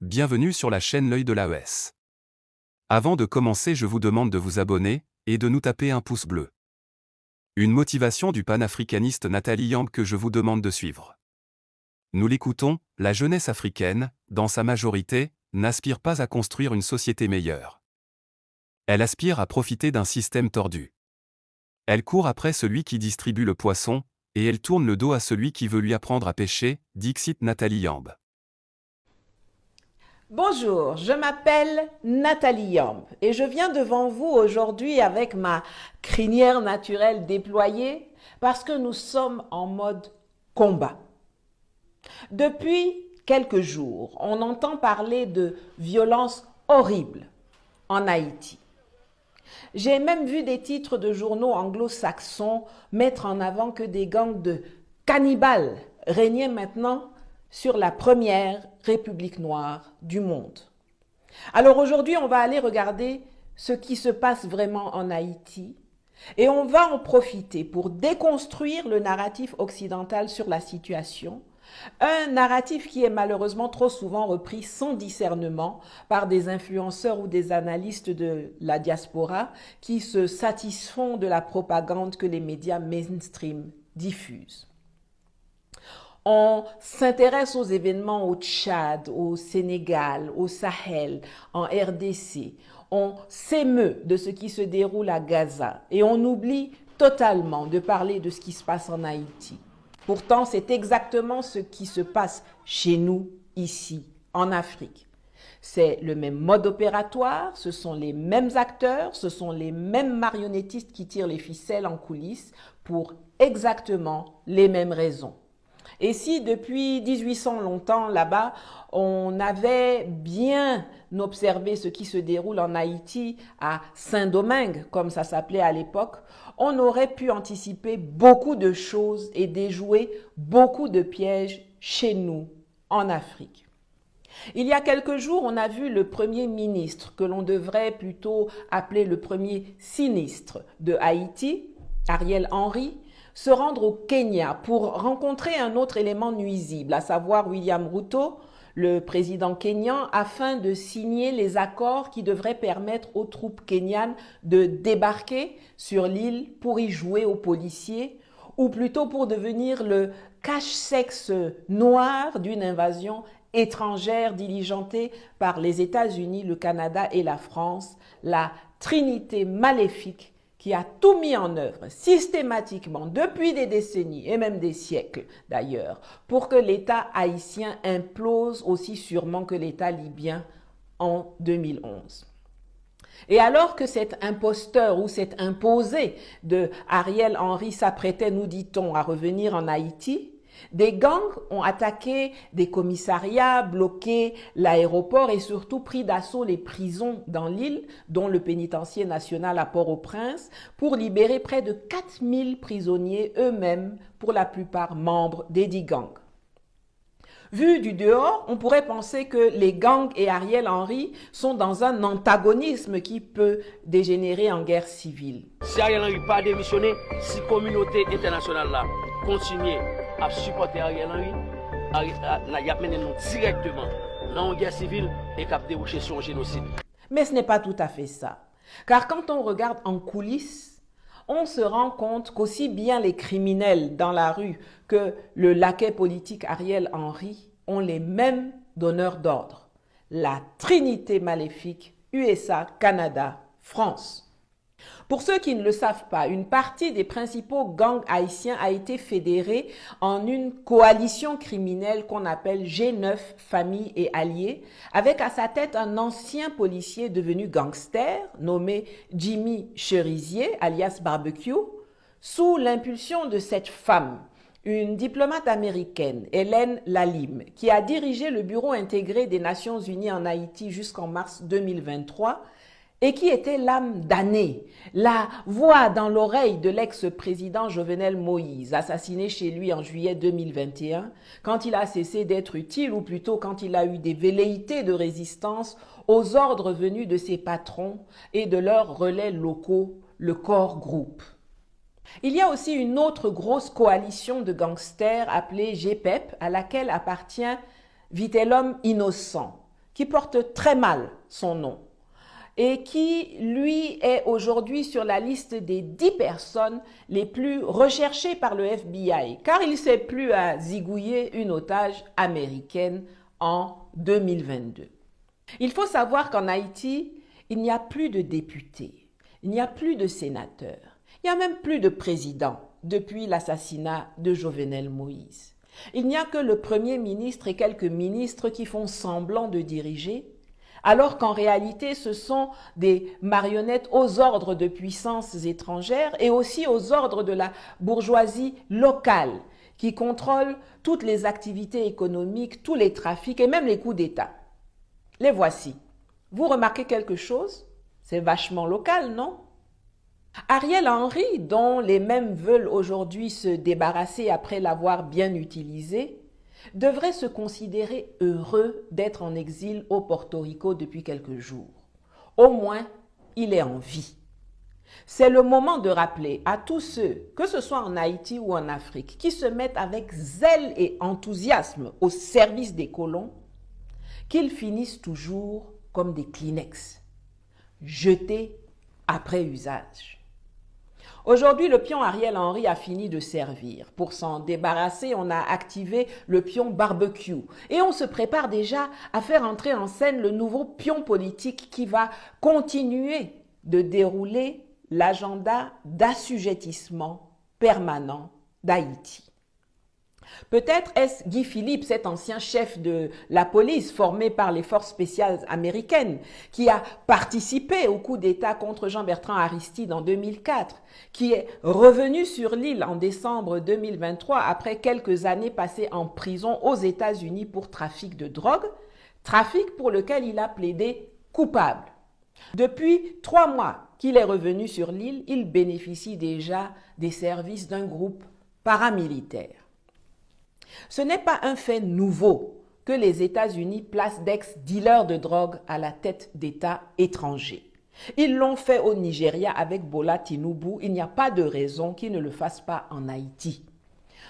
Bienvenue sur la chaîne L'œil de l'AES. Avant de commencer, je vous demande de vous abonner et de nous taper un pouce bleu. Une motivation du panafricaniste Nathalie Yamb que je vous demande de suivre. Nous l'écoutons, la jeunesse africaine, dans sa majorité, n'aspire pas à construire une société meilleure. Elle aspire à profiter d'un système tordu. Elle court après celui qui distribue le poisson, et elle tourne le dos à celui qui veut lui apprendre à pêcher, dixit Nathalie Yamb. Bonjour, je m'appelle Nathalie Yamb et je viens devant vous aujourd'hui avec ma crinière naturelle déployée parce que nous sommes en mode combat. Depuis quelques jours, on entend parler de violences horribles en Haïti. J'ai même vu des titres de journaux anglo-saxons mettre en avant que des gangs de cannibales régnaient maintenant sur la première république noire du monde. Alors aujourd'hui, on va aller regarder ce qui se passe vraiment en Haïti et on va en profiter pour déconstruire le narratif occidental sur la situation, un narratif qui est malheureusement trop souvent repris sans discernement par des influenceurs ou des analystes de la diaspora qui se satisfont de la propagande que les médias mainstream diffusent. On s'intéresse aux événements au Tchad, au Sénégal, au Sahel, en RDC. On s'émeut de ce qui se déroule à Gaza et on oublie totalement de parler de ce qui se passe en Haïti. Pourtant, c'est exactement ce qui se passe chez nous, ici, en Afrique. C'est le même mode opératoire, ce sont les mêmes acteurs, ce sont les mêmes marionnettistes qui tirent les ficelles en coulisses pour exactement les mêmes raisons. Et si depuis 1800 longtemps là-bas, on avait bien observé ce qui se déroule en Haïti à Saint-Domingue, comme ça s'appelait à l'époque, on aurait pu anticiper beaucoup de choses et déjouer beaucoup de pièges chez nous, en Afrique. Il y a quelques jours, on a vu le premier ministre, que l'on devrait plutôt appeler le premier sinistre de Haïti, Ariel Henry, se rendre au Kenya pour rencontrer un autre élément nuisible, à savoir William Ruto, le président kényan, afin de signer les accords qui devraient permettre aux troupes kenyanes de débarquer sur l'île pour y jouer aux policiers, ou plutôt pour devenir le cache-sexe noir d'une invasion étrangère diligentée par les États-Unis, le Canada et la France, la trinité maléfique qui a tout mis en œuvre systématiquement depuis des décennies et même des siècles d'ailleurs pour que l'État haïtien implose aussi sûrement que l'État libyen en 2011. Et alors que cet imposteur ou cet imposé de Ariel Henry s'apprêtait, nous dit-on, à revenir en Haïti, des gangs ont attaqué des commissariats, bloqué l'aéroport et surtout pris d'assaut les prisons dans l'île, dont le pénitencier national à Port-au-Prince, pour libérer près de 4000 prisonniers eux-mêmes, pour la plupart membres des 10 gangs. Vu du dehors, on pourrait penser que les gangs et Ariel Henry sont dans un antagonisme qui peut dégénérer en guerre civile. Si Ariel Henry n'a pas démissionné, si la communauté internationale là, continue à supporter Ariel Henry, il a mené nous directement dans une guerre civile et qui a débouché sur un génocide. Mais ce n'est pas tout à fait ça. Car quand on regarde en coulisses, on se rend compte qu'aussi bien les criminels dans la rue que le laquais politique Ariel Henry ont les mêmes donneurs d'ordre. La trinité maléfique USA, Canada, France. Pour ceux qui ne le savent pas, une partie des principaux gangs haïtiens a été fédérée en une coalition criminelle qu'on appelle G9 Famille et Alliés, avec à sa tête un ancien policier devenu gangster nommé Jimmy Cherizier, alias Barbecue, sous l'impulsion de cette femme, une diplomate américaine, Hélène Lalime, qui a dirigé le Bureau intégré des Nations Unies en Haïti jusqu'en mars 2023, et qui était l'âme damnée, la voix dans l'oreille de l'ex-président Jovenel Moïse, assassiné chez lui en juillet 2021, quand il a cessé d'être utile, ou plutôt quand il a eu des velléités de résistance aux ordres venus de ses patrons et de leurs relais locaux, le Corps Group. Il y a aussi une autre grosse coalition de gangsters appelée GPEP, à laquelle appartient Vitellum Innocent, qui porte très mal son nom et qui, lui, est aujourd'hui sur la liste des 10 personnes les plus recherchées par le FBI, car il s'est plu à zigouiller une otage américaine en 2022. Il faut savoir qu'en Haïti, il n'y a plus de députés, il n'y a plus de sénateurs, il n'y a même plus de président depuis l'assassinat de Jovenel Moïse. Il n'y a que le Premier ministre et quelques ministres qui font semblant de diriger, alors qu'en réalité, ce sont des marionnettes aux ordres de puissances étrangères et aussi aux ordres de la bourgeoisie locale qui contrôle toutes les activités économiques, tous les trafics et même les coups d'État. Les voici. Vous remarquez quelque chose? C'est vachement local, non? Ariel Henry, dont les mêmes veulent aujourd'hui se débarrasser après l'avoir bien utilisé, devrait se considérer heureux d'être en exil au Porto Rico depuis quelques jours. Au moins, il est en vie. C'est le moment de rappeler à tous ceux, que ce soit en Haïti ou en Afrique, qui se mettent avec zèle et enthousiasme au service des colons, qu'ils finissent toujours comme des Kleenex, jetés après usage. Aujourd'hui, le pion Ariel Henry a fini de servir. Pour s'en débarrasser, on a activé le pion barbecue. Et on se prépare déjà à faire entrer en scène le nouveau pion politique qui va continuer de dérouler l'agenda d'assujettissement permanent d'Haïti. Peut-être est-ce Guy Philippe, cet ancien chef de la police formé par les forces spéciales américaines, qui a participé au coup d'État contre Jean-Bertrand Aristide en 2004, qui est revenu sur l'île en décembre 2023 après quelques années passées en prison aux États-Unis pour trafic de drogue, trafic pour lequel il a plaidé coupable. Depuis 3 mois qu'il est revenu sur l'île, il bénéficie déjà des services d'un groupe paramilitaire. Ce n'est pas un fait nouveau que les États-Unis placent d'ex-dealers de drogue à la tête d'États étrangers. Ils l'ont fait au Nigeria avec Bola Tinubu, il n'y a pas de raison qu'ils ne le fassent pas en Haïti.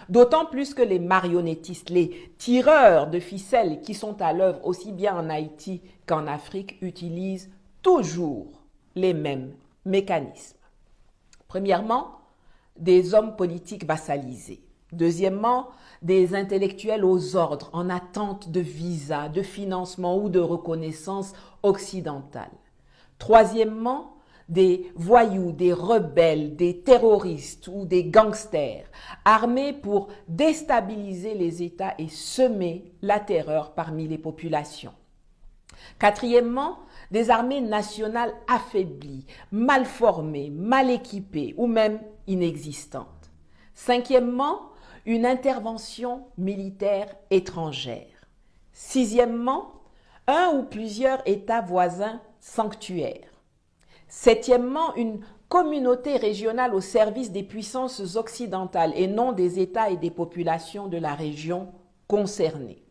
D'autant plus que les marionnettistes, les tireurs de ficelles qui sont à l'œuvre aussi bien en Haïti qu'en Afrique utilisent toujours les mêmes mécanismes. Premièrement, des hommes politiques vassalisés. Deuxièmement, des intellectuels aux ordres en attente de visa, de financement ou de reconnaissance occidentale. Troisièmement, des voyous, des rebelles, des terroristes ou des gangsters armés pour déstabiliser les États et semer la terreur parmi les populations. Quatrièmement, des armées nationales affaiblies, mal formées, mal équipées ou même inexistantes. Cinquièmement, une intervention militaire étrangère. Sixièmement, un ou plusieurs États voisins sanctuaires. Septièmement, une communauté régionale au service des puissances occidentales et non des États et des populations de la région concernées.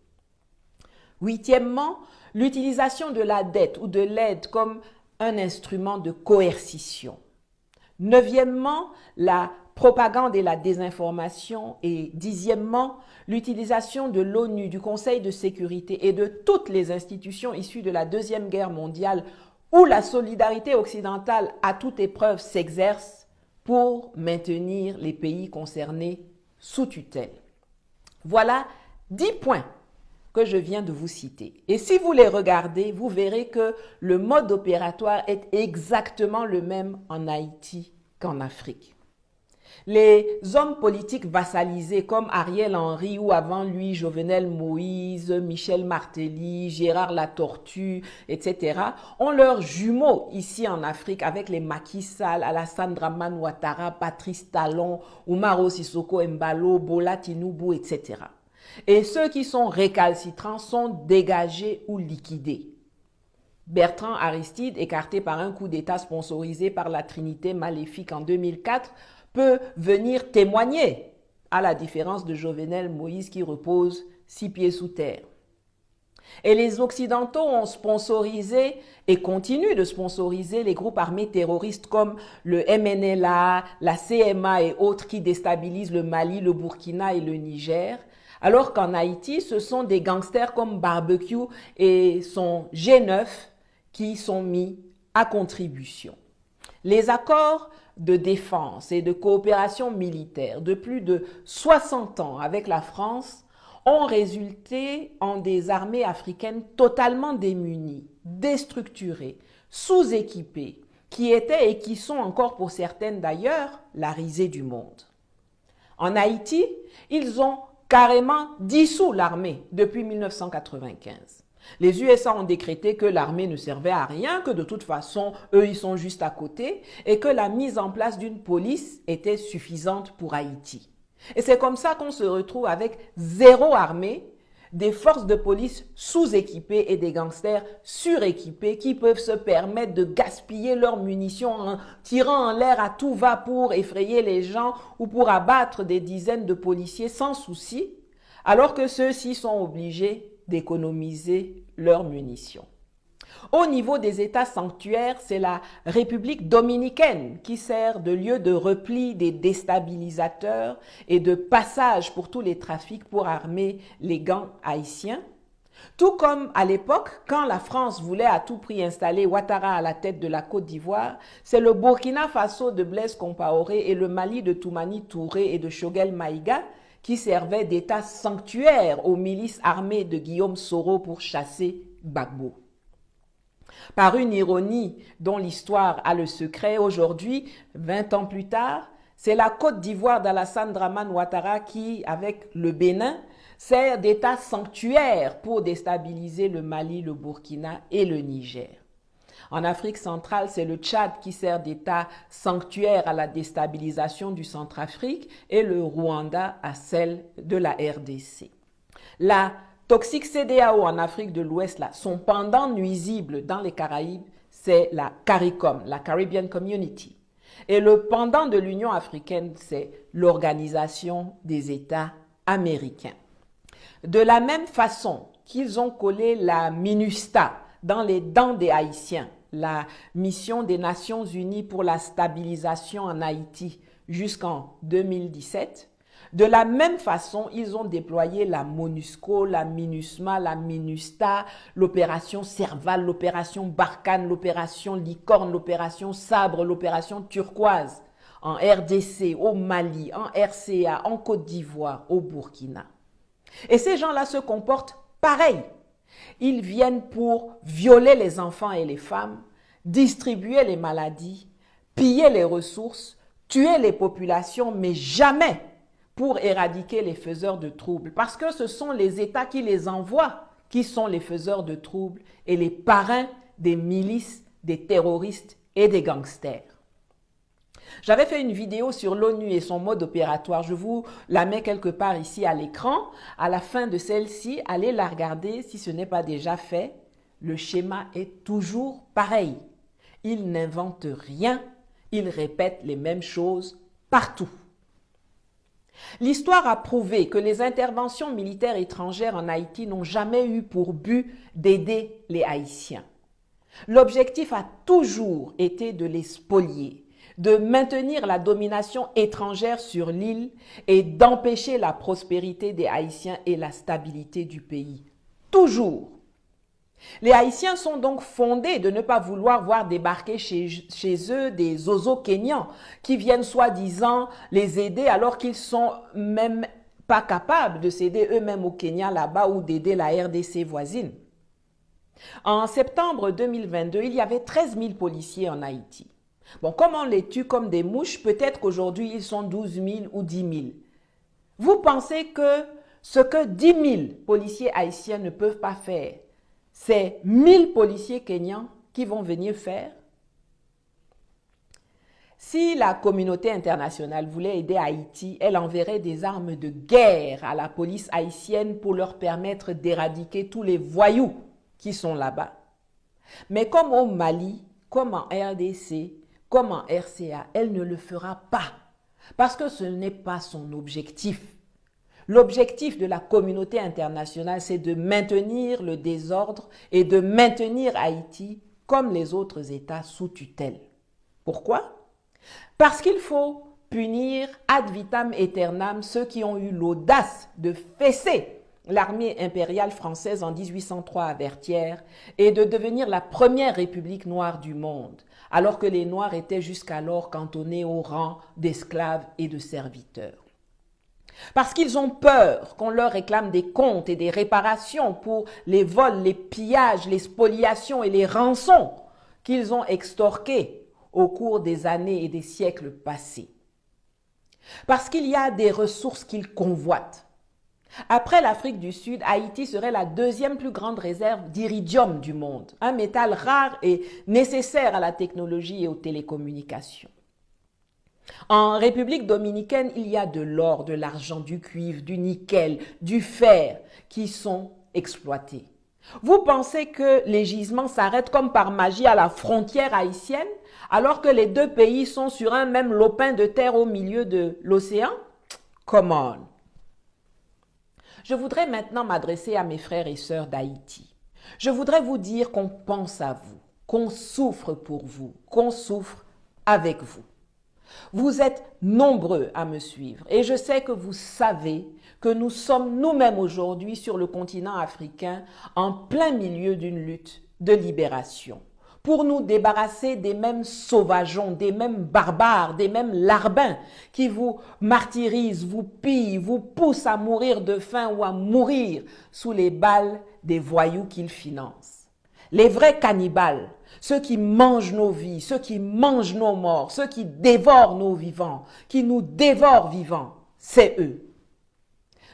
Huitièmement, l'utilisation de la dette ou de l'aide comme un instrument de coercition. Neuvièmement, la propagande et la désinformation. Et dixièmement, l'utilisation de l'ONU, du Conseil de sécurité et de toutes les institutions issues de la Deuxième Guerre mondiale où la solidarité occidentale à toute épreuve s'exerce pour maintenir les pays concernés sous tutelle. Voilà 10 points que je viens de vous citer. Et si vous les regardez, vous verrez que le mode opératoire est exactement le même en Haïti qu'en Afrique. Les hommes politiques vassalisés comme Ariel Henry ou avant lui Jovenel Moïse, Michel Martelly, Gérard Latortue, etc. ont leurs jumeaux ici en Afrique avec les Macky Sall, Alassane Dramane Ouattara, Patrice Talon, Umaro Sissoko Embalo, Bola Tinubu, etc. Et ceux qui sont récalcitrants sont dégagés ou liquidés. Bertrand Aristide, écarté par un coup d'État sponsorisé par la Trinité maléfique en 2004, peut venir témoigner, à la différence de Jovenel Moïse qui repose 6 pieds sous terre. Et les Occidentaux ont sponsorisé et continuent de sponsoriser les groupes armés terroristes comme le MNLA, la CMA et autres qui déstabilisent le Mali, le Burkina et le Niger, Alors qu'en Haïti, ce sont des gangsters comme Barbecue et son G9 qui sont mis à contribution. Les accords de défense et de coopération militaire de plus de 60 ans avec la France ont résulté en des armées africaines totalement démunies, déstructurées, sous-équipées, qui étaient et qui sont encore pour certaines d'ailleurs la risée du monde. En Haïti, ils ont carrément dissous l'armée depuis 1995. Les USA ont décrété que l'armée ne servait à rien, que de toute façon, eux, ils sont juste à côté, et que la mise en place d'une police était suffisante pour Haïti. Et c'est comme ça qu'on se retrouve avec zéro armée, des forces de police sous-équipées et des gangsters suréquipés qui peuvent se permettre de gaspiller leurs munitions en tirant en l'air à tout va pour effrayer les gens ou pour abattre des dizaines de policiers sans souci, alors que ceux-ci sont obligés d'économiser leurs munitions. Au niveau des États sanctuaires, c'est la République dominicaine qui sert de lieu de repli des déstabilisateurs et de passage pour tous les trafics pour armer les gangs haïtiens. Tout comme à l'époque, quand la France voulait à tout prix installer Ouattara à la tête de la Côte d'Ivoire, c'est le Burkina Faso de Blaise Compaoré et le Mali de Toumani Touré et de Choguel Maïga qui servaient d'État sanctuaire aux milices armées de Guillaume Soro pour chasser Gbagbo. Par une ironie dont l'histoire a le secret, aujourd'hui, 20 ans plus tard, c'est la Côte d'Ivoire d'Alassane Dramane Ouattara qui, avec le Bénin, sert d'État sanctuaire pour déstabiliser le Mali, le Burkina et le Niger. En Afrique centrale, c'est le Tchad qui sert d'État sanctuaire à la déstabilisation du Centrafrique et le Rwanda à celle de la RDC. La toxique CEDEAO en Afrique de l'Ouest, son pendant nuisible dans les Caraïbes, c'est la CARICOM, la Caribbean Community. Et le pendant de l'Union africaine, c'est l'Organisation des États américains. De la même façon qu'ils ont collé la MINUSTA dans les dents des Haïtiens, la mission des Nations Unies pour la stabilisation en Haïti jusqu'en 2017, de la même façon, ils ont déployé la MONUSCO, la MINUSMA, la MINUSTA, l'opération Serval, l'opération Barkhane, l'opération Licorne, l'opération Sabre, l'opération Turquoise en RDC, au Mali, en RCA, en Côte d'Ivoire, au Burkina. Et ces gens-là se comportent pareil. Ils viennent pour violer les enfants et les femmes, distribuer les maladies, piller les ressources, tuer les populations, mais jamais pour éradiquer les faiseurs de troubles. Parce que ce sont les États qui les envoient qui sont les faiseurs de troubles et les parrains des milices, des terroristes et des gangsters. J'avais fait une vidéo sur l'ONU et son mode opératoire. Je vous la mets quelque part ici à l'écran. À la fin de celle-ci, allez la regarder si ce n'est pas déjà fait. Le schéma est toujours pareil. Ils n'inventent rien, ils répètent les mêmes choses partout. L'histoire a prouvé que les interventions militaires étrangères en Haïti n'ont jamais eu pour but d'aider les Haïtiens. L'objectif a toujours été de les spolier, de maintenir la domination étrangère sur l'île et d'empêcher la prospérité des Haïtiens et la stabilité du pays. Toujours. Les Haïtiens sont donc fondés de ne pas vouloir voir débarquer chez eux des zozos kenyans qui viennent soi-disant les aider alors qu'ils sont même pas capables de s'aider eux-mêmes au Kenya là-bas ou d'aider la RDC voisine. En septembre 2022, il y avait 13 000 policiers en Haïti. Bon, comme on les tue comme des mouches, peut-être qu'aujourd'hui ils sont 12 000 ou 10 000. Vous pensez que ce que 10 000 policiers haïtiens ne peuvent pas faire, c'est 1000 policiers kenyans qui vont venir faire? Si la communauté internationale voulait aider Haïti, elle enverrait des armes de guerre à la police haïtienne pour leur permettre d'éradiquer tous les voyous qui sont là-bas. Mais comme au Mali, comme en RDC, comme en RCA, elle ne le fera pas parce que ce n'est pas son objectif. L'objectif de la communauté internationale, c'est de maintenir le désordre et de maintenir Haïti comme les autres États sous tutelle. Pourquoi? Parce qu'il faut punir ad vitam aeternam ceux qui ont eu l'audace de fesser l'armée impériale française en 1803 à Vertières et de devenir la première république noire du monde, alors que les Noirs étaient jusqu'alors cantonnés au rang d'esclaves et de serviteurs. Parce qu'ils ont peur qu'on leur réclame des comptes et des réparations pour les vols, les pillages, les spoliations et les rançons qu'ils ont extorqués au cours des années et des siècles passés. Parce qu'il y a des ressources qu'ils convoitent. Après l'Afrique du Sud, Haïti serait la deuxième plus grande réserve d'iridium du monde, un métal rare et nécessaire à la technologie et aux télécommunications. En République dominicaine, il y a de l'or, de l'argent, du cuivre, du nickel, du fer qui sont exploités. Vous pensez que les gisements s'arrêtent comme par magie à la frontière haïtienne, alors que les deux pays sont sur un même lopin de terre au milieu de l'océan? Come on! Je voudrais maintenant m'adresser à mes frères et sœurs d'Haïti. Je voudrais vous dire qu'on pense à vous, qu'on souffre pour vous, qu'on souffre avec vous. Vous êtes nombreux à me suivre et je sais que vous savez que nous sommes nous-mêmes aujourd'hui sur le continent africain en plein milieu d'une lutte de libération pour nous débarrasser des mêmes sauvageons, des mêmes barbares, des mêmes larbins qui vous martyrisent, vous pillent, vous poussent à mourir de faim ou à mourir sous les balles des voyous qu'ils financent. Les vrais cannibales, ceux qui mangent nos vies, ceux qui mangent nos morts, ceux qui dévorent nos vivants, qui nous dévorent vivants, c'est eux.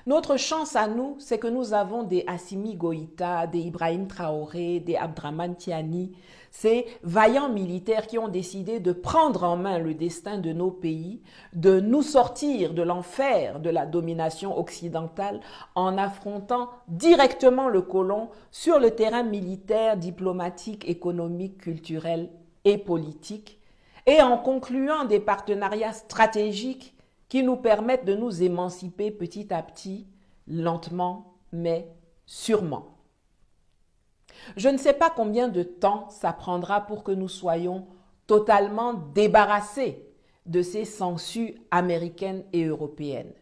Notre chance à nous, c'est que nous avons des Assimi Goïta, des Ibrahim Traoré, des Abdraman Tiani, ces vaillants militaires qui ont décidé de prendre en main le destin de nos pays, de nous sortir de l'enfer de la domination occidentale en affrontant directement le colon sur le terrain militaire, diplomatique, économique, culturel et politique, et en concluant des partenariats stratégiques qui nous permettent de nous émanciper petit à petit, lentement, mais sûrement. Je ne sais pas combien de temps ça prendra pour que nous soyons totalement débarrassés de ces sangsues américaines et européennes.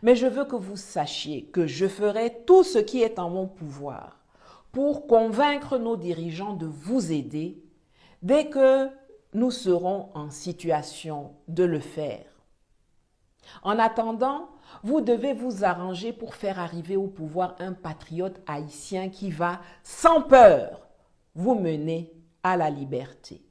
Mais je veux que vous sachiez que je ferai tout ce qui est en mon pouvoir pour convaincre nos dirigeants de vous aider dès que nous serons en situation de le faire. En attendant, vous devez vous arranger pour faire arriver au pouvoir un patriote haïtien qui va, sans peur, vous mener à la liberté.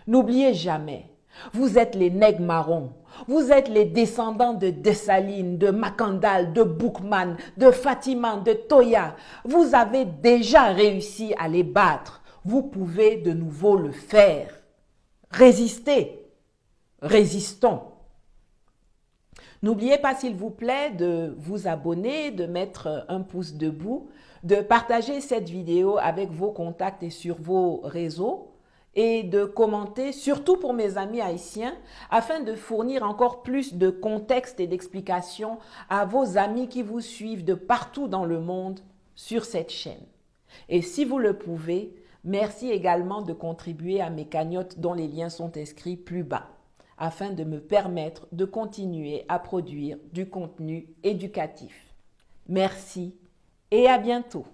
N'oubliez jamais, vous êtes les nègres marrons, vous êtes les descendants de Dessalines, de Macandal, de Boukman, de Fatima, de Toya. Vous avez déjà réussi à les battre. Vous pouvez de nouveau le faire. Résistez, résistons. N'oubliez pas, s'il vous plaît, de vous abonner, de mettre un pouce debout, de partager cette vidéo avec vos contacts et sur vos réseaux et de commenter, surtout pour mes amis haïtiens, afin de fournir encore plus de contexte et d'explications à vos amis qui vous suivent de partout dans le monde sur cette chaîne. Et si vous le pouvez, merci également de contribuer à mes cagnottes dont les liens sont inscrits plus bas, afin de me permettre de continuer à produire du contenu éducatif. Merci et à bientôt.